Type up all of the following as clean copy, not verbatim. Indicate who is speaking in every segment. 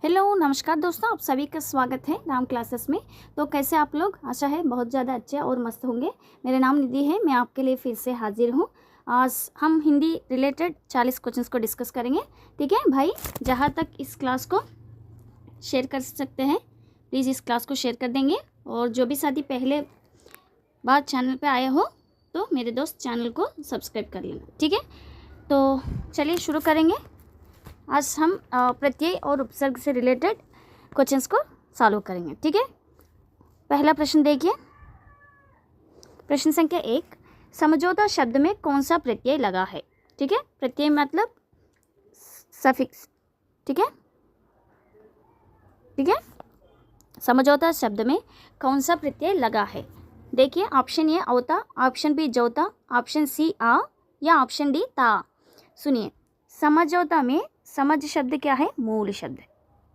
Speaker 1: Hello नमस्कार दोस्तों, आप सभी का स्वागत है राम क्लासेस में। तो कैसे आप लोग? आशा है बहुत ज़्यादा अच्छे और मस्त होंगे। मेरा नाम निधि है, मैं आपके लिए फिर से हाजिर हूँ। आज हम हिंदी रिलेटेड 40 क्वेश्चंस को डिस्कस करेंगे। ठीक है भाई, जहाँ तक इस क्लास को शेयर कर सकते हैं प्लीज़ इस क्लास को शेयर कर देंगे। और जो भी साथी पहले बार चैनल पर आए हो तो मेरे दोस्त चैनल को सब्सक्राइब कर लेना। ठीक है, तो चलिए शुरू करेंगे। आज हम प्रत्यय और उपसर्ग से रिलेटेड क्वेश्चंस को सॉल्व करेंगे। ठीक है, पहला प्रश्न देखिए। प्रश्न संख्या 1, समझौता शब्द में कौन सा प्रत्यय लगा है? ठीक है, प्रत्यय मतलब सफिक्स। ठीक है, समझौता शब्द में कौन सा प्रत्यय लगा है? देखिए, ऑप्शन ए औता, ऑप्शन बी जोता, ऑप्शन सी आ या ऑप्शन डी ता। सुनिए, समझौता में समझ शब्द क्या है? मूल शब्द है।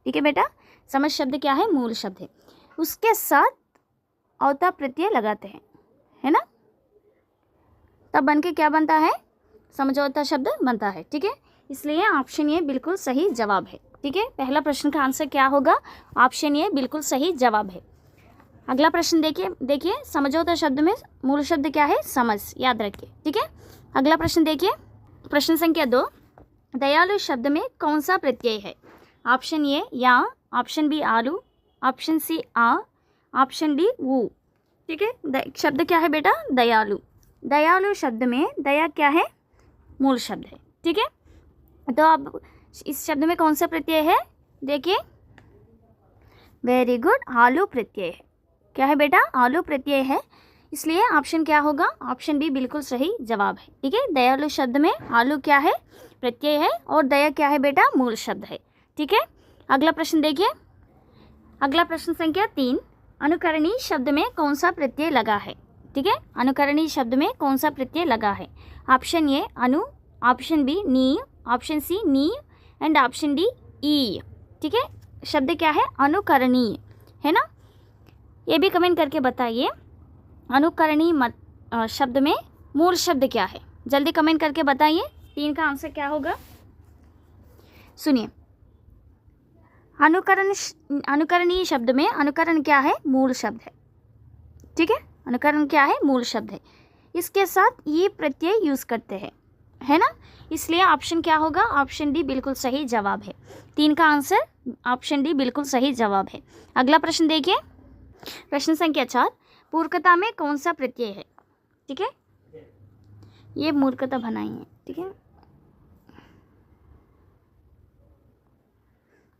Speaker 1: ठीक है बेटा, समझ शब्द क्या है? मूल शब्द है। उसके साथ औता प्रत्यय लगाते हैं, है ना, तब बन के क्या बनता है? समझौता शब्द बनता है। ठीक है, इसलिए ऑप्शन ए बिल्कुल सही जवाब है। ठीक है, पहला प्रश्न का आंसर क्या होगा? ऑप्शन ए बिल्कुल सही जवाब है। अगला प्रश्न देखिए, समझौता शब्द में मूल शब्द क्या है? समझ, याद रखिए। ठीक है, अगला प्रश्न देखिए। प्रश्न संख्या 2, दयालु शब्द में कौन सा प्रत्यय है? ऑप्शन ए या, ऑप्शन बी आलू, ऑप्शन सी आ, ऑप्शन डी वो। ठीक है, शब्द क्या है बेटा? दयालु। दयालु शब्द में दया क्या है? मूल शब्द है। ठीक है, तो अब इस शब्द में कौन सा प्रत्यय है? देखिए, वेरी गुड, आलू प्रत्यय है। क्या है बेटा? आलू प्रत्यय है, इसलिए ऑप्शन क्या होगा? ऑप्शन बी बिल्कुल सही जवाब है। ठीक है, दयालु शब्द में आलू क्या है? प्रत्यय है, और दया क्या है बेटा? मूल शब्द है। ठीक है, अगला प्रश्न देखिए। अगला प्रश्न संख्या 3, अनुकरणीय शब्द में कौन सा प्रत्यय लगा है? ठीक है, अनुकरणीय शब्द में कौन सा प्रत्यय लगा है? ऑप्शन ए अनु, ऑप्शन बी नी, ऑप्शन सी नी एंड ऑप्शन डी ई। ठीक है, शब्द क्या है? अनुकरणीय, है ना। ये भी कमेंट करके बताइए, अनुकरणीय शब्द में मूल शब्द क्या है? जल्दी कमेंट करके बताइए। 3 का आंसर क्या होगा? सुनिए, अनुकरणीय शब्द में अनुकरण क्या है? मूल शब्द है। ठीक है, अनुकरण क्या है? मूल शब्द है। इसके साथ ये प्रत्यय यूज करते हैं, है ना, इसलिए ऑप्शन क्या होगा? ऑप्शन डी बिल्कुल सही जवाब है। 3 का आंसर ऑप्शन डी बिल्कुल सही जवाब है। अगला प्रश्न देखिए। प्रश्न संख्या 4, पूर्वकता में कौन सा प्रत्यय है? ठीक है, ये मूर्खता बनाई है। ठीक है,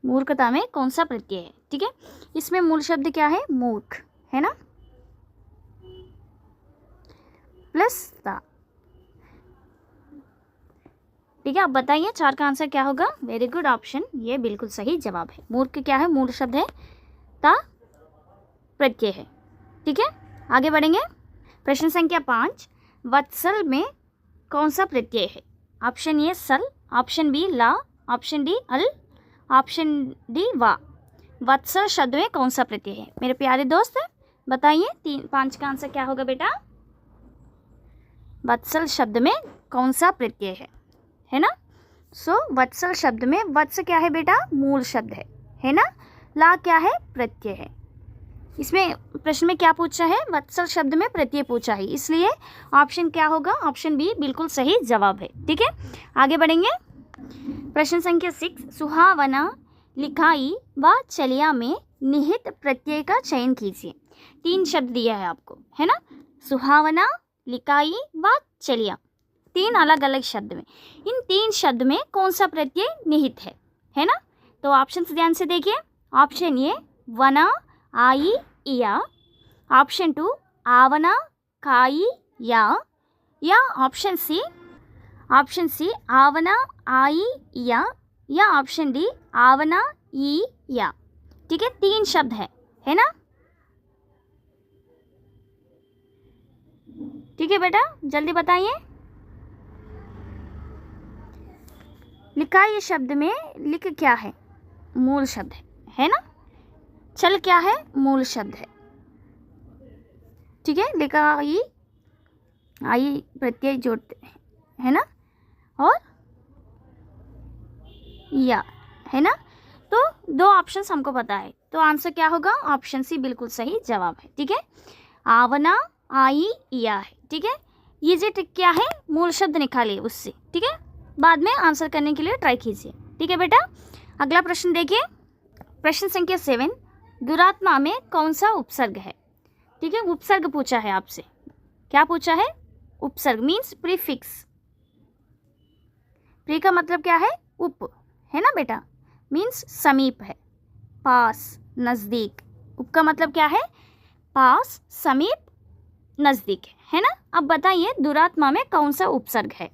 Speaker 1: मूर्खता में कौन सा प्रत्यय है? ठीक है, इसमें मूल शब्द क्या है? मूर्ख, है ना, प्लस ता। ठीक है, अब बताइए 4 का आंसर क्या होगा? वेरी गुड, ऑप्शन ये बिल्कुल सही जवाब है। मूर्ख क्या है? मूल शब्द है, ता प्रत्यय है। ठीक है, आगे बढ़ेंगे। प्रश्न संख्या 5, वत्सल में कौन सा प्रत्यय है? ऑप्शन ए सल, ऑप्शन बी ला, ऑप्शन डी अल, ऑप्शन डी वा। वत्सल शब्द में कौन सा प्रत्यय है? मेरे प्यारे दोस्त बताइए। 5 का आंसर क्या होगा बेटा? वत्सल शब्द में कौन सा प्रत्यय है ना। सो वत्सल शब्द में वत्स क्या है बेटा? मूल शब्द है ना। ला क्या है? प्रत्यय है। इसमें प्रश्न में क्या पूछा है? वत्सल शब्द में प्रत्यय पूछा है, इसलिए ऑप्शन क्या होगा? ऑप्शन बी बिल्कुल सही जवाब है। ठीक है, आगे बढ़ेंगे। प्रश्न संख्या 6, सुहावना, लिखाई व चलिया में निहित प्रत्यय का चयन कीजिए। 3 शब्द दिया है आपको, है ना। सुहावना, लिखाई व चलिया, 3 अलग अलग शब्द में, इन 3 शब्द में कौन सा प्रत्यय निहित है ना। तो ऑप्शन ध्यान से देखिए। ऑप्शन ए वना, आई, इया, ऑप्शन 2 आवना, काई, या ऑप्शन सी आवना, आई, या ऑप्शन डी आवना, ई, या। ठीक है, 3 शब्द है ना। ठीक है बेटा, जल्दी बताइए। लिखाई शब्द में लिख क्या है? मूल शब्द है ना। चल क्या है? मूल शब्द है। ठीक है, लिखाई आई प्रत्यय जोड़ते है ना, और या, है ना। तो दो ऑप्शंस हमको पता है, तो आंसर क्या होगा? ऑप्शन सी बिल्कुल सही जवाब है। ठीक है, आवना, आई, या है। ठीक है, ये जो ट्रिक क्या है, मूल शब्द निकालिए उससे। ठीक है, बाद में आंसर करने के लिए ट्राई कीजिए। ठीक है बेटा, अगला प्रश्न देखिए, प्रश्न संख्या 7, दुरात्मा में कौन सा उपसर्ग है? ठीक है, उपसर्ग पूछा है आपसे। क्या पूछा है? उपसर्ग मीन्स प्रीफिक्स। प्री का मतलब क्या है? उप, है ना बेटा, मीन्स समीप है, पास, नज़दीक। उप का मतलब क्या है? पास, समीप, नज़दीक है ना। अब बताइए दुरात्मा में कौन सा उपसर्ग है?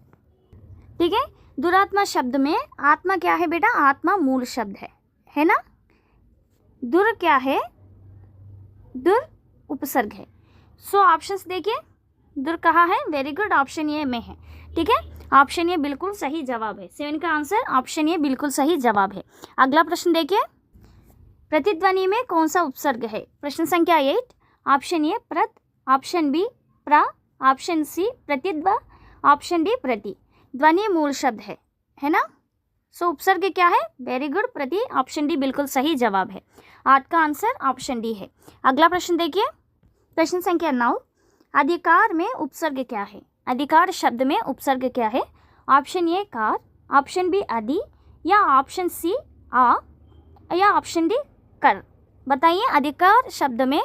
Speaker 1: ठीक है, दुरात्मा शब्द में आत्मा क्या है बेटा? आत्मा मूल शब्द है ना। दुर क्या है? दुर उपसर्ग है। सो ऑप्शंस देखिए, दुर कहाँ है? वेरी गुड, ऑप्शन ए में है। ठीक है, ऑप्शन ए बिल्कुल सही जवाब है। 7 का आंसर ऑप्शन ए बिल्कुल सही जवाब है। अगला प्रश्न देखिए, प्रतिध्वनि में कौन सा उपसर्ग है? प्रश्न संख्या 8, ऑप्शन ए प्रत, ऑप्शन बी प्रा, ऑप्शन सी प्रतिद्व, ऑप्शन डी प्रति। ध्वनि मूल शब्द है ना। सो उपसर्ग क्या है? वेरी गुड, प्रति, ऑप्शन डी बिल्कुल सही जवाब है। 8 का आंसर ऑप्शन डी है। अगला प्रश्न देखिए, प्रश्न संख्या 9, अधिकार में उपसर्ग क्या है? अधिकार शब्द में उपसर्ग क्या है? ऑप्शन ए कार, ऑप्शन बी अधि, या ऑप्शन सी आ, या ऑप्शन डी कर। बताइए अधिकार शब्द में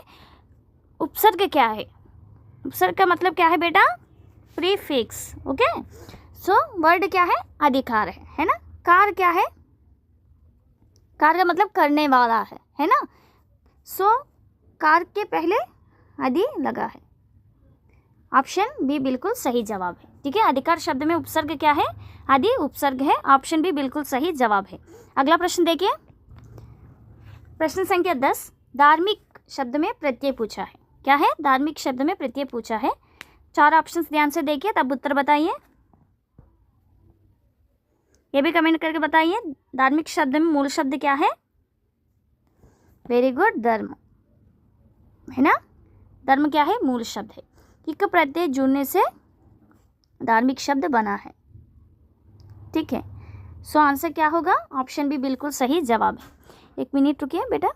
Speaker 1: उपसर्ग क्या है? उपसर्ग का मतलब क्या है बेटा? प्रीफिक्स। ओके, सो वर्ड क्या है? अधिकार है ना। कार क्या है? कार का मतलब करने वाला है ना। सो कार के पहले अधि लगा है। ऑप्शन बी बिल्कुल सही जवाब है। ठीक है, अधिकार शब्द में उपसर्ग क्या है? अधि उपसर्ग है। ऑप्शन बी बिल्कुल सही जवाब है। अगला प्रश्न देखिए, प्रश्न संख्या 10, धार्मिक शब्द में प्रत्यय पूछा है। क्या है? धार्मिक शब्द में प्रत्यय पूछा है। 4 ऑप्शंस ध्यान से देखिए, तब उत्तर बताइए। ये भी कमेंट करके बताइए, धार्मिक शब्द में मूल शब्द क्या है? वेरी गुड, धर्म है ना। धर्म क्या है? मूल शब्द है। इक प्रत्यय जुड़ने से धार्मिक शब्द बना है। ठीक है, सो आंसर क्या होगा? ऑप्शन बी बिल्कुल सही जवाब है। 1 मिनट रुकिए बेटा।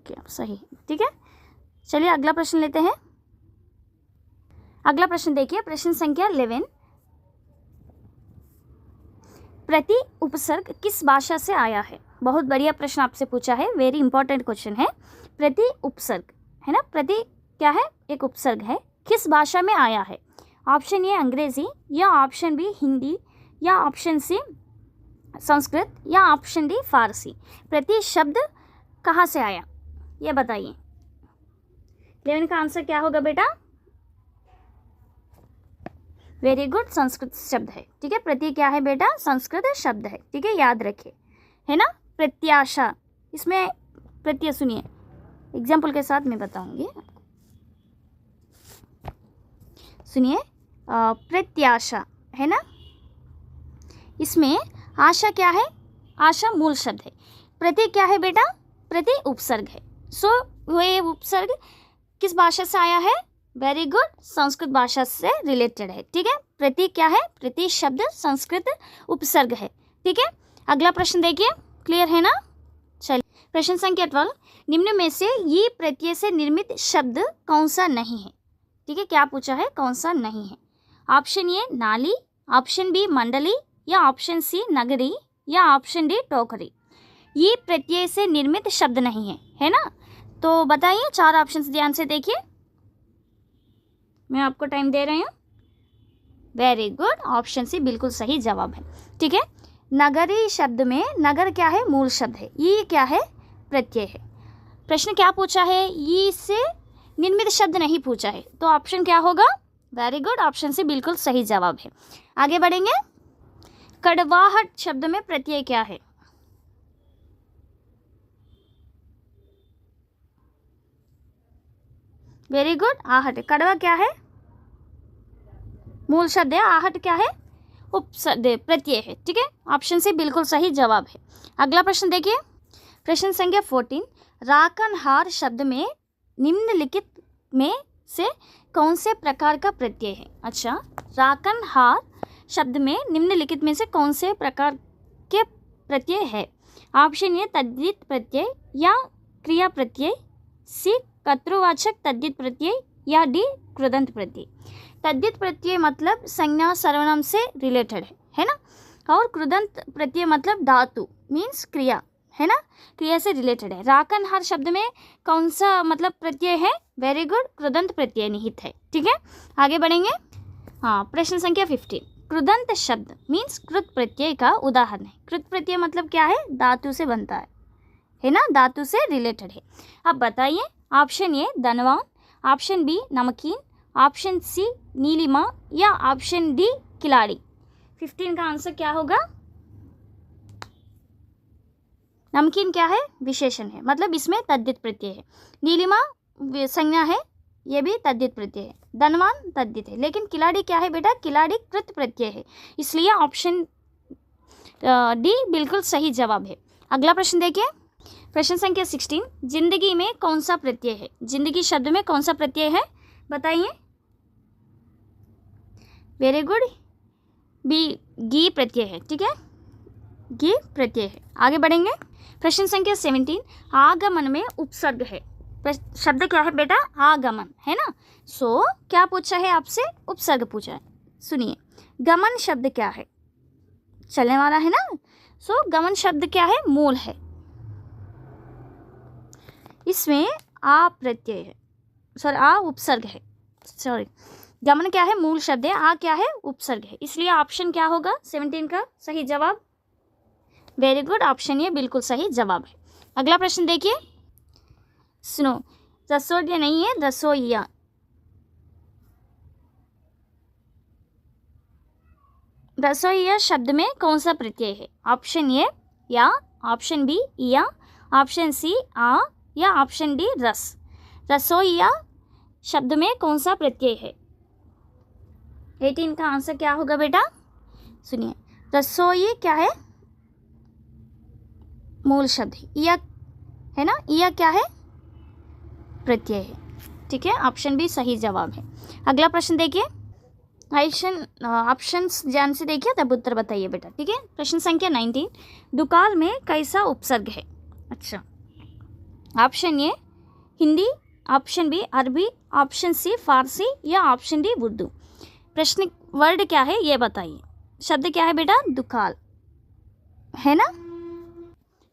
Speaker 1: क्या सही? ठीक है, चलिए अगला प्रश्न लेते हैं। अगला प्रश्न देखिए, प्रश्न संख्या 11, प्रति उपसर्ग किस भाषा से आया है? बहुत बढ़िया प्रश्न आपसे पूछा है, वेरी इंपॉर्टेंट क्वेश्चन है। प्रति उपसर्ग है ना, प्रति क्या है? एक उपसर्ग है, किस भाषा में आया है? ऑप्शन ए अंग्रेजी, या ऑप्शन बी हिंदी, या ऑप्शन सी संस्कृत, या ऑप्शन डी फारसी। प्रति शब्द कहाँ से आया, ये बताइए। 11 का आंसर क्या होगा बेटा? वेरी गुड, संस्कृत शब्द है। ठीक है, प्रति क्या है बेटा? संस्कृत शब्द है। ठीक है, याद रखिए, है ना। प्रत्याशा, इसमें प्रत्यय सुनिए, एग्जाम्पल के साथ मैं बताऊंगी, सुनिए। प्रत्याशा है ना, इसमें आशा क्या है? आशा मूल शब्द है। प्रति क्या है बेटा? प्रति उपसर्ग है। सो वह उपसर्ग किस भाषा से आया है? वेरी गुड, संस्कृत भाषा से रिलेटेड है। ठीक है, प्रति क्या है? प्रति शब्द संस्कृत उपसर्ग है। ठीक है, अगला प्रश्न देखिए, क्लियर है ना। चलिए, प्रश्न संख्या 12, निम्न में से ये प्रत्यय से निर्मित शब्द कौन सा नहीं है? ठीक है, क्या पूछा है? कौन सा नहीं है? ऑप्शन ए नाली, ऑप्शन बी मंडली, या ऑप्शन सी नगरी, या ऑप्शन डी टोकरी। ये प्रत्यय से निर्मित शब्द नहीं है ना। तो बताइए, 4 ऑप्शंस ध्यान से देखिए, मैं आपको टाइम दे रही हूँ। वेरी गुड, ऑप्शन सी बिल्कुल सही जवाब है। ठीक है, नगरी शब्द में नगर क्या है? मूल शब्द है। ये क्या है? प्रत्यय है। प्रश्न क्या पूछा है? ये से निर्मित शब्द नहीं पूछा है, तो ऑप्शन क्या होगा? वेरी गुड, ऑप्शन सी बिल्कुल सही जवाब है। आगे बढ़ेंगे, कड़वाहट शब्द में प्रत्यय क्या है? वेरी गुड, आहट। कड़वा क्या है? मूल शब्द है। आहट क्या है? उपशब्द प्रत्यय है। ठीक है, ऑप्शन सी बिल्कुल सही जवाब है। अगला प्रश्न देखिए, प्रश्न संख्या 14, राकनहार शब्द में निम्नलिखित में से कौन से प्रकार का प्रत्यय है? अच्छा, राकनहार शब्द में निम्नलिखित में से कौन से प्रकार के प्रत्यय है? ऑप्शन ए तद्धित प्रत्यय या क्रिया प्रत्यय, सी कर्तृवाचक तद्धित प्रत्यय या डी कृदंत प्रत्यय। तद्धित प्रत्यय मतलब संज्ञा सर्वनाम से रिलेटेड है ना, और कृदंत प्रत्यय मतलब धातु मीन्स क्रिया है ना, क्रिया से रिलेटेड है। राकनहार शब्द में कौन सा मतलब प्रत्यय है? वेरी गुड, कृदंत प्रत्यय निहित है। ठीक है, आगे बढ़ेंगे। हाँ, प्रश्न संख्या 15। कृदंत शब्द मीन्स कृत प्रत्यय का उदाहरण है। कृत प्रत्यय मतलब क्या है? धातु से बनता है ना, धातु से रिलेटेड है। अब बताइए, ऑप्शन ए धनवान, ऑप्शन बी नमकीन, ऑप्शन सी नीलिमा या ऑप्शन डी खिलाड़ी। 15 का आंसर क्या होगा? नमकीन क्या है? विशेषण है, मतलब इसमें तद्धित प्रत्यय है। नीलिमा संज्ञा है, ये भी तद्धित प्रत्यय है। धनवान तद्धित है, लेकिन खिलाड़ी क्या है बेटा? खिलाड़ी कृत प्रत्यय है, इसलिए ऑप्शन डी बिल्कुल सही जवाब है। अगला प्रश्न देखिए, प्रश्न संख्या 16। जिंदगी में कौन सा प्रत्यय है? जिंदगी शब्द में कौन सा प्रत्यय है बताइए? वेरी गुड, बी गी प्रत्यय है। ठीक है, गी प्रत्यय है। आगे बढ़ेंगे, प्रश्न संख्या 17। आगमन में उपसर्ग है, शब्द क्या है बेटा? आगमन है ना। सो क्या पूछा है आपसे? उपसर्ग पूछा है। सुनिए, गमन शब्द क्या है? चलने वाला है ना। सो गमन शब्द क्या है? मूल है, इसमें आ प्रत्यय है, सॉरी आ उपसर्ग है। सॉरी, गमन क्या है? मूल शब्द है, आ क्या है? उपसर्ग है, इसलिए ऑप्शन क्या होगा 17 का सही जवाब? वेरी गुड, ऑप्शन ये बिल्कुल सही जवाब है। अगला प्रश्न देखिए, सुनो, रसोइया नहीं है, रसोइया। रसोइया शब्द में कौन सा प्रत्यय है? ऑप्शन ए या, ऑप्शन बी या, ऑप्शन सी आ या ऑप्शन डी रस। रसोइया शब्द में कौन सा प्रत्यय है? 18 का आंसर क्या होगा बेटा? सुनिए, रसोई क्या है? मूल शब्द है ना, या क्या है? प्रत्यय है। ठीक है, ऑप्शन बी सही जवाब है। अगला प्रश्न देखिए, ऑप्शंस ध्यान से देखिए तब उत्तर बताइए बेटा। ठीक है, प्रश्न संख्या 19। दुकाल में कैसा उपसर्ग है? अच्छा, option A Hindi, option B Arabi, option C Farsi या ऑप्शन डी उर्दू। प्रश्न वर्ड क्या है ये बताइए। शब्द क्या है बेटा? दुकाल है ना,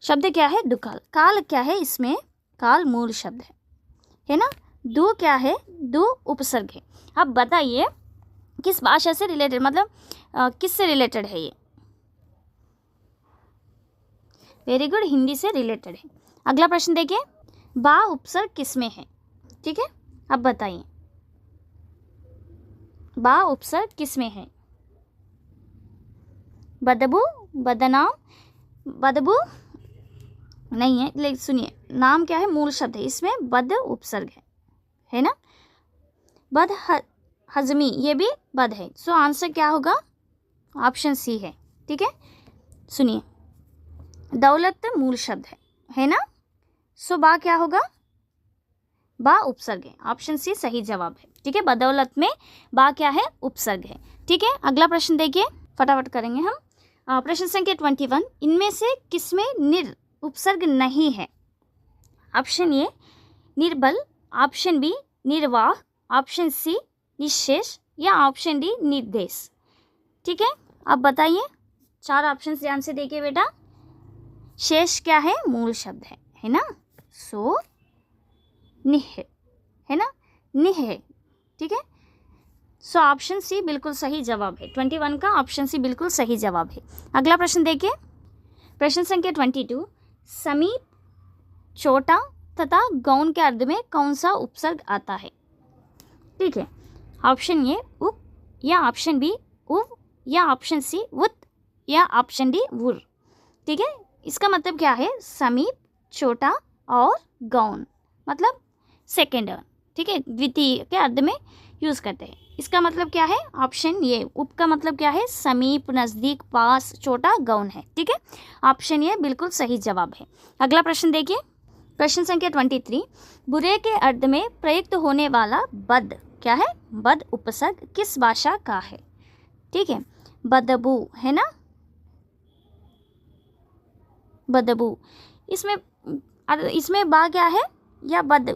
Speaker 1: शब्द क्या है? दुकाल। काल क्या है? इसमें काल मूल शब्द है ना। दो क्या है? दो उपसर्ग है। अब बताइए किस भाषा से रिलेटेड, मतलब किस से रिलेटेड है ये? वेरी गुड, हिंदी से रिलेटेड है। अगला प्रश्न देखिए, बा उपसर्ग किस में है? ठीक है, अब बताइए बा उपसर्ग किस में है? बदबू, बदनाम, बदबू नहीं है, लेकिन सुनिए, नाम क्या है? मूल शब्द है, इसमें बद उपसर्ग है ना। बद हजमी, ये भी बद है। सो आंसर क्या होगा? ऑप्शन सी है। ठीक है, सुनिए, दौलत मूल शब्द है ना। सो बा क्या होगा? बा उपसर्ग है, ऑप्शन सी सही जवाब है। ठीक है, बदौलत में बा क्या है? उपसर्ग है। ठीक है, अगला प्रश्न देखिए, फटाफट करेंगे हम। प्रश्न संख्या 21। इनमें से किसमें निर उपसर्ग नहीं है? ऑप्शन ए निर्बल, ऑप्शन बी निर्वाह, ऑप्शन सी निशेष या ऑप्शन डी निर्देश। ठीक है, अब बताइए, चार ऑप्शन ध्यान से देखिए बेटा। शेष क्या है? मूल शब्द है ना। सो निह है ना, निह है। ठीक है, सो ऑप्शन सी बिल्कुल सही जवाब है। 21 का ऑप्शन सी बिल्कुल सही जवाब है। अगला प्रश्न देखिए, प्रश्न संख्या 22। समीप, छोटा तथा गौण के अर्थ में कौन सा उपसर्ग आता है? ठीक है, ऑप्शन ए उप या ऑप्शन बी उव या ऑप्शन सी उत या ऑप्शन डी वुर। ठीक है, इसका मतलब क्या है? समीप, छोटा और गौण मतलब सेकेंड, ठीक है, द्वितीय के अर्थ में यूज़ करते हैं। इसका मतलब क्या है? ऑप्शन ए उप का मतलब क्या है? समीप, नज़दीक, पास, छोटा, गौण है। ठीक है, ऑप्शन ए बिल्कुल सही जवाब है। अगला प्रश्न देखिए, प्रश्न संख्या 23। बुरे के अर्थ में प्रयुक्त होने वाला बद क्या है? बद उपसर्ग किस भाषा का है? ठीक है, बदबू है ना, बदबू। इसमें बा क्या है या बद,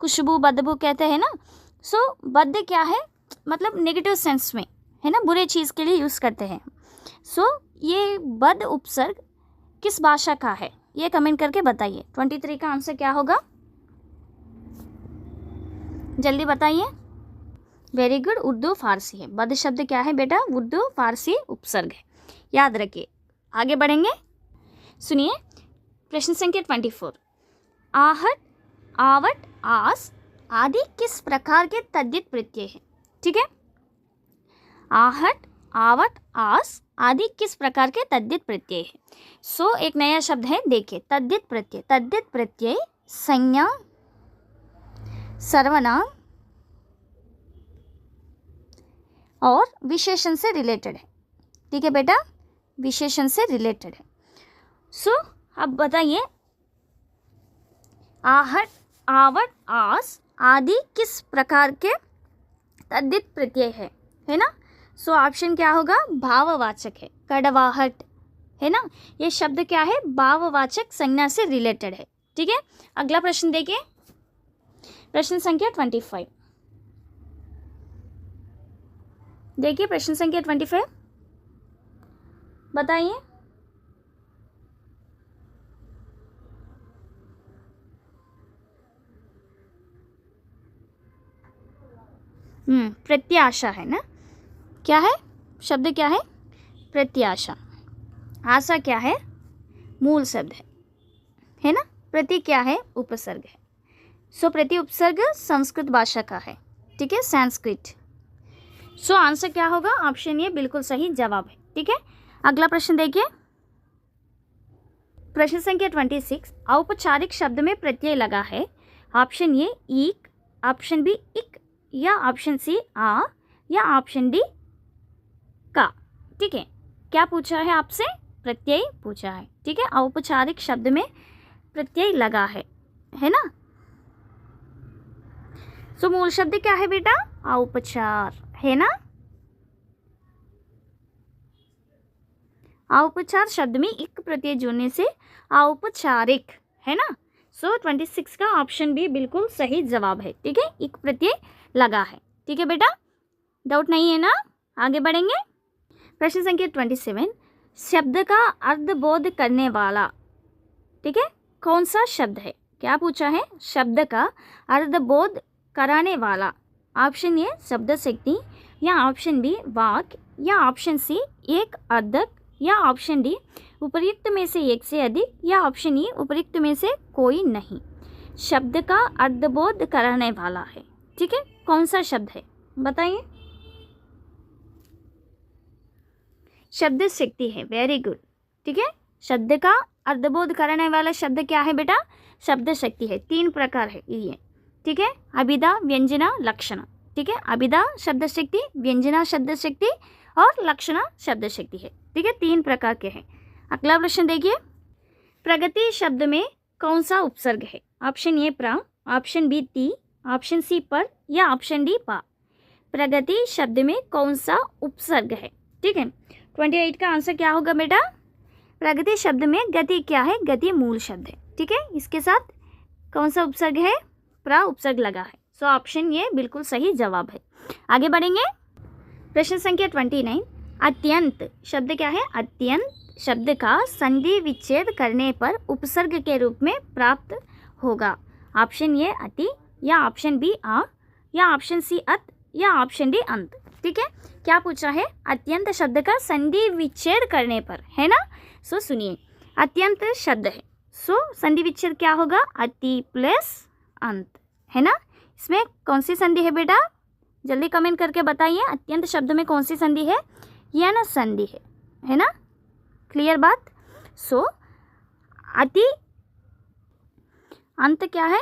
Speaker 1: खुशबू बदबू कहते हैं ना। सो बद क्या है, मतलब नेगेटिव सेंस में है ना, बुरे चीज़ के लिए यूज़ करते हैं। सो ये बद उपसर्ग किस भाषा का है, ये कमेंट करके बताइए। 23 का आंसर क्या होगा, जल्दी बताइए। वेरी गुड, उर्दू फारसी है। बद शब्द क्या है बेटा, उर्दू फारसी उपसर्ग है, याद रखिए। आगे बढ़ेंगे, सुनिए प्रश्न संख्या 24। आहट, आवट, आस आदि किस प्रकार के तद्धित प्रत्यय है। ठीक है, आहट, आवट, आस आदि किस प्रकार के तद्धित प्रत्यय है। सो एक नया शब्द है, देखिए तद्धित प्रत्यय। तद्धित प्रत्यय संज्ञा, सर्वनाम और विशेषण से रिलेटेड है। ठीक है बेटा, विशेषण से रिलेटेड है। सो अब बताइए, आहट, आवट, आस आदि किस प्रकार के तद्धित प्रत्यय है ना। सो ऑप्शन क्या होगा, भाववाचक है। कड़वाहट है ना, ये शब्द क्या है, भाववाचक संज्ञा से रिलेटेड है। ठीक है, अगला प्रश्न देखिए, प्रश्न संख्या 25। देखिए प्रश्न संख्या 25, बताइए। प्रत्याशा है ना, क्या है शब्द, क्या है, प्रत्याशा। आशा क्या है, मूल शब्द है ना। प्रति क्या है, उपसर्ग है। सो प्रति उपसर्ग संस्कृत भाषा का है। ठीक है, संस्कृत। सो आंसर क्या होगा, ऑप्शन ए बिल्कुल सही जवाब है। ठीक है, अगला प्रश्न देखिए, प्रश्न संख्या 26। औपचारिक शब्द में प्रत्यय लगा है। ऑप्शन ए ईक, ऑप्शन बी इक, या ऑप्शन सी आ, या ऑप्शन डी का। ठीक है, क्या पूछा है आपसे, प्रत्यय पूछा है। ठीक है, औपचारिक शब्द में प्रत्यय लगा है ना। सो मूल शब्द क्या है बेटा, औपचार है ना। औपचार शब्द में इक प्रत्यय जोड़ने से औपचारिक है ना। सो 26 का ऑप्शन बी बिल्कुल सही जवाब है। ठीक है, इक प्रत्यय लगा है। ठीक है बेटा, डाउट नहीं है ना। आगे बढ़ेंगे, प्रश्न संख्या 27। शब्द का अर्थ करने वाला, ठीक है, कौन सा शब्द है। क्या पूछा है, शब्द का अर्थ कराने वाला। ऑप्शन ए शब्द शक्ति, या ऑप्शन बी वाक्य, या ऑप्शन सी एक अर्धक, या ऑप्शन डी उपर्युक्त में से एक से अधिक, या ऑप्शन ई उपर्युक्त में से कोई नहीं। शब्द का अर्थ कराने वाला है। ठीक है, कौन सा शब्द है बताइए। शब्द शक्ति है, वेरी गुड। ठीक है, शब्द का अर्थ कराने वाला शब्द क्या है बेटा, शब्द शक्ति है। 3 प्रकार है ये। ठीक है, अभिधा, व्यंजना, लक्षणा। ठीक है, अभिधा शब्द शक्ति, व्यंजना शब्द शक्ति और लक्षणा शब्द शक्ति है। ठीक है, 3 प्रकार के हैं। अगला प्रश्न देखिए, प्रगति शब्द में कौन सा उपसर्ग है। ऑप्शन ए प्रा, ऑप्शन बी ती, ऑप्शन सी पर, या ऑप्शन डी पा। प्रगति शब्द में कौन सा उपसर्ग है। ठीक है, 28 का आंसर क्या होगा बेटा, प्रगति शब्द में गति क्या है, गति मूल शब्द है। ठीक है, इसके साथ कौन सा उपसर्ग है, प्रा उपसर्ग लगा है। सो ऑप्शन ये बिल्कुल सही जवाब है। आगे बढ़ेंगे, प्रश्न संख्या 29। अत्यंत शब्द क्या है, अत्यंत शब्द का संधि विच्छेद करने पर उपसर्ग के रूप में प्राप्त होगा। ऑप्शन ए अति, या ऑप्शन बी आ, या ऑप्शन सी अत, या ऑप्शन डी अंत। ठीक है, क्या पूछा है, अत्यंत शब्द का संधि विच्छेद करने पर है ना। सो सुनिए, अत्यंत शब्द है, सो संधि विच्छेद क्या होगा, अति प्लस अंत है ना। इसमें कौन सी संधि है बेटा, जल्दी कमेंट करके बताइए। अत्यंत शब्द में कौन सी संधि है, यन संधि है ना। क्लियर बात। सो अति, अंत क्या है,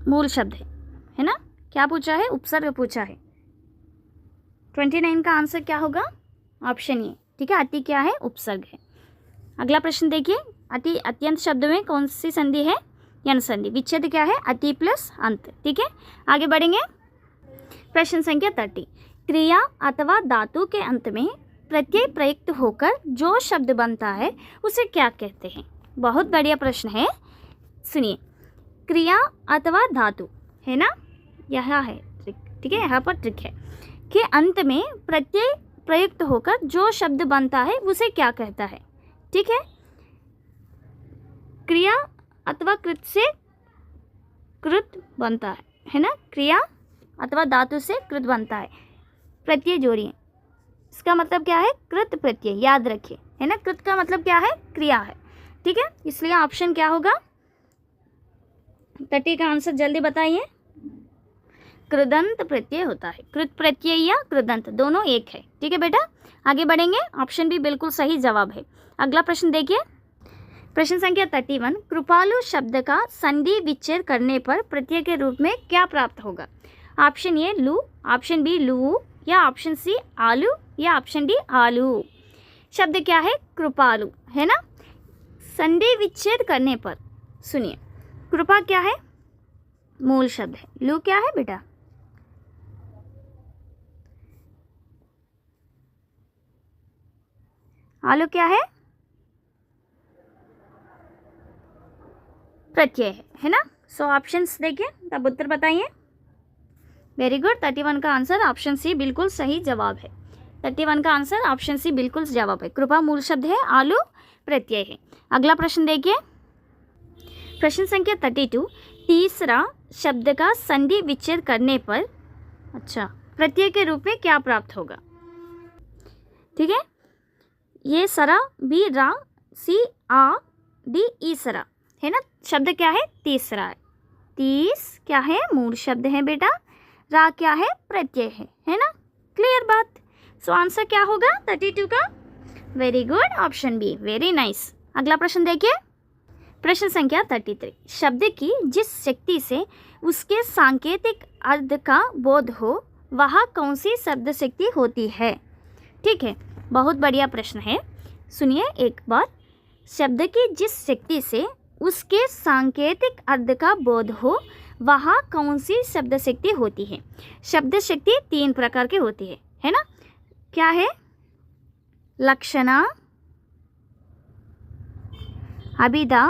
Speaker 1: मूल शब्द है ना। क्या पूछा है, उपसर्ग पूछा है। 29 का आंसर क्या होगा, ऑप्शन ए। ठीक है, अति क्या है, उपसर्ग है। अगला प्रश्न देखिए, अति अत्यंत शब्द में कौन सी संधि है, यन संधि। विच्छेद क्या है, अति प्लस अंत। ठीक है, आगे बढ़ेंगे, प्रश्न संख्या 30। क्रिया अथवा धातु के अंत में प्रत्यय प्रयुक्त होकर जो शब्द बनता है उसे क्या कहते हैं? बहुत बढ़िया प्रश्न है, सुनिए। क्रिया अथवा धातु है ना, यह है ट्रिक, ठीक है, यहाँ पर ट्रिक है कि अंत में प्रत्यय प्रयुक्त होकर जो शब्द बनता है उसे क्या कहता है, ठीक है। क्रिया अथवा कृत से कृत बनता है ना, क्रिया अथवा धातु से कृत बनता है, प्रत्यय जोड़िए, इसका मतलब क्या है? कृत प्रत्यय, याद रखिए, है ना। कृत का मतलब क्या है? क्रिया है, ठीक है। इसलिए ऑप्शन क्या होगा? 30 का आंसर जल्दी बताइए। कृदंत प्रत्यय होता है, कृत प्रत्यय या कृदंत दोनों एक है, ठीक है बेटा। आगे बढ़ेंगे, ऑप्शन भी बिल्कुल सही जवाब है। अगला प्रश्न देखिए, प्रश्न संख्या 31। कृपालु शब्द का संधि विच्छेद करने पर प्रत्यय के रूप में क्या प्राप्त होगा? ऑप्शन ए लू, ऑप्शन बी लू, या ऑप्शन सी आलू, या ऑप्शन डी आलू। शब्द क्या है? कृपालु, है ना। संधि विच्छेद करने पर, सुनिए, कृपा क्या है? मूल शब्द है। लू क्या है बेटा? आलू क्या है? प्रत्यय है ना। सो ऑप्शंस देखिए, तब उत्तर बताइए। वेरी गुड, 31 का आंसर ऑप्शन सी बिल्कुल सही जवाब है। 31 का आंसर ऑप्शन सी बिल्कुल जवाब है। कृपा मूल शब्द है, आलू प्रत्यय है। अगला प्रश्न देखिए, प्रश्न संख्या 32। तीसरा शब्द का संधि विच्छेद करने पर, अच्छा, प्रत्यय के रूप में क्या प्राप्त होगा? ठीक है, ये सरा, बी रा, सी आ, डी ईसरा, है ना। शब्द क्या है? तीसरा है। तीस क्या है? मूल शब्द है बेटा। रा क्या है? प्रत्यय है ना। क्लियर बात। सो आंसर क्या होगा 32 का? Very good, option B, very nice. अगला प्रश्न देखिए, प्रश्न संख्या 33। शब्द की जिस शक्ति से उसके सांकेतिक अर्थ का बोध हो वह कौन सी शब्द शक्ति होती है? ठीक है, बहुत बढ़िया प्रश्न है, सुनिए एक बार। शब्द की जिस शक्ति से उसके सांकेतिक अर्थ का बोध हो वह कौन सी शब्द शक्ति होती है? शब्द शक्ति 3 प्रकार की होती है ना। क्या है? लक्षणा, अभिधा,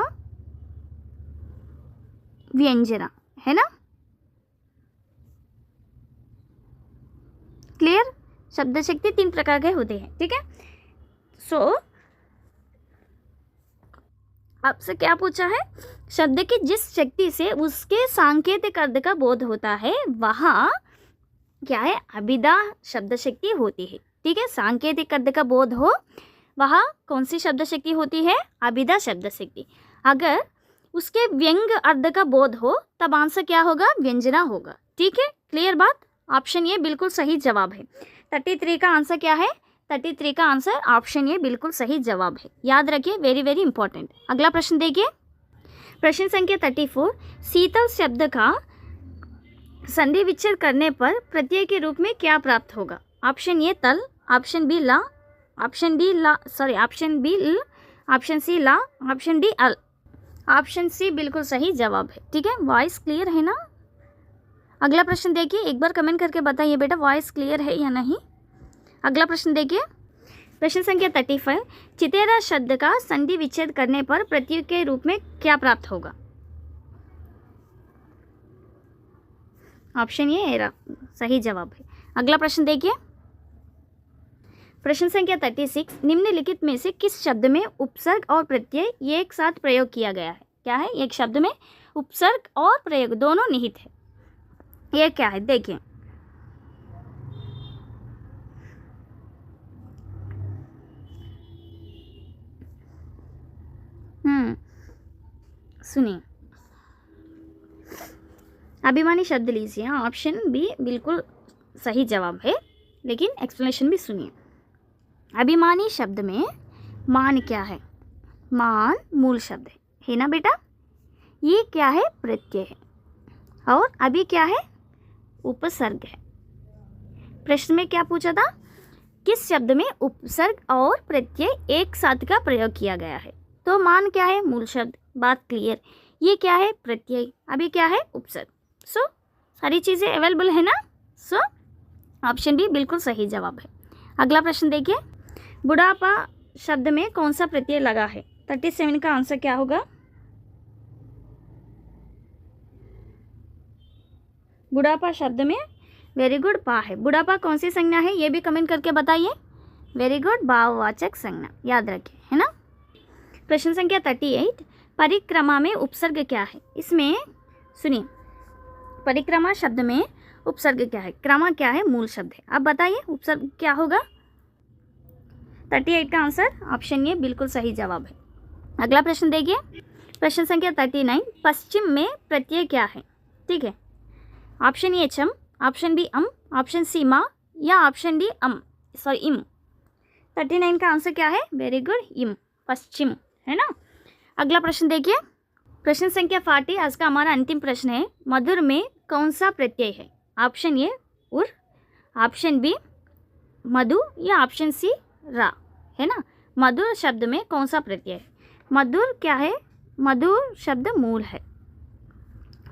Speaker 1: व्यंजना, है ना। क्लियर? शब्द शक्ति 3 प्रकार के होते हैं, ठीक है। सो आपसे क्या पूछा है? शब्द की जिस शक्ति से उसके सांकेतिक अर्थ का बोध होता है वह क्या है? अभिधा शब्द शक्ति होती है, ठीक है। सांकेतिक अर्थ का बोध हो वह कौन सी शब्द शक्ति होती है? अभिधा शब्द शक्ति। अगर उसके व्यंग अर्थ का बोध हो तब आंसर क्या होगा? व्यंजना होगा, ठीक है। क्लियर बात। ऑप्शन ये बिल्कुल सही जवाब है। 33 का आंसर क्या है? 33 का आंसर ऑप्शन ये बिल्कुल सही जवाब है, याद रखिए, वेरी वेरी इंपॉर्टेंट। अगला प्रश्न देखिए, प्रश्न संख्या 34। शीतल शब्द का संधि विच्छेद करने पर प्रत्यय के रूप में क्या प्राप्त होगा? ऑप्शन ए तल, ऑप्शन बी ला, ऑप्शन डी ला, सॉरी ऑप्शन बी ल, ऑप्शन सी ला, ऑप्शन डी अल। ऑप्शन सी बिल्कुल सही जवाब है, ठीक है। वॉइस क्लियर है ना? अगला प्रश्न देखिए, एक बार कमेंट करके बताइए बेटा वॉइस क्लियर है या नहीं। अगला प्रश्न देखिए, प्रश्न संख्या 35। चितेरा शब्द का संधि विच्छेद करने पर प्रत्यय के रूप में क्या प्राप्त होगा? ऑप्शन ये एरा सही जवाब है। अगला प्रश्न देखिए, प्रश्न संख्या 36। निम्नलिखित में से किस शब्द में उपसर्ग और प्रत्यय एक साथ प्रयोग किया गया है? क्या है? एक शब्द में उपसर्ग और प्रयोग दोनों निहित है, ये क्या है? देखिए, सुनिए, अभिमानी शब्द लीजिए। ऑप्शन बी बिल्कुल सही जवाब है, लेकिन एक्सप्लेनेशन भी सुनिए। अभिमानी शब्द में मान क्या है? मान मूल शब्द है ना बेटा। ये क्या है? प्रत्यय है। और अभी क्या है? उपसर्ग है। प्रश्न में क्या पूछा था? किस शब्द में उपसर्ग और प्रत्यय एक साथ का प्रयोग किया गया है? तो मान क्या है? मूल शब्द, बात क्लियर। ये क्या है? प्रत्यय। अभी क्या है? उपसर्ग। सो सारी चीज़ें अवेलेबल है ना। सो ऑप्शन बी बिल्कुल सही जवाब है। अगला प्रश्न देखिए, बुढ़ापा शब्द में कौन सा प्रत्यय लगा है? 37 का आंसर क्या होगा? बुढ़ापा शब्द में वेरी गुड पा है। बुढ़ापा कौन सी संज्ञा है ये भी कमेंट करके बताइए। वेरी गुड, भाववाचक संज्ञा, याद रखें, है ना। प्रश्न संख्या 38, परिक्रमा में उपसर्ग क्या है? इसमें सुनिए, परिक्रमा शब्द में उपसर्ग क्या है? क्रमा क्या है? मूल शब्द है। अब बताइए उपसर्ग क्या होगा? 38 का आंसर ऑप्शन ए बिल्कुल सही जवाब है। अगला प्रश्न देखिए, प्रश्न संख्या 39, पश्चिम में प्रत्यय क्या है? ठीक है, ऑप्शन ए चम, ऑप्शन बी अम, ऑप्शन सी मा या ऑप्शन डी इम। 39 का आंसर क्या है? वेरी गुड, इम, पश्चिम, है ना। अगला प्रश्न देखिए, प्रश्न संख्या 40, आज का हमारा अंतिम प्रश्न है। मधुर में कौन सा प्रत्यय है? ऑप्शन ए उर, ऑप्शन बी मधु या ऑप्शन सी रा, है ना। मधुर शब्द में कौन सा प्रत्यय है? मधुर क्या है? मधुर शब्द मूल है।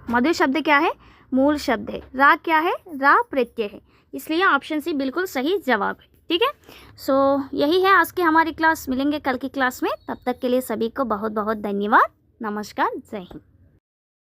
Speaker 1: मधुर शब्द क्या है? मूल शब्द है। रा क्या है? रा प्रत्यय है, इसलिए ऑप्शन सी बिल्कुल सही जवाब है। ठीक है, सो यही है आज की हमारी क्लास। मिलेंगे कल की क्लास में, तब तक के लिए सभी को बहुत बहुत धन्यवाद। नमस्कार, जय हिंद।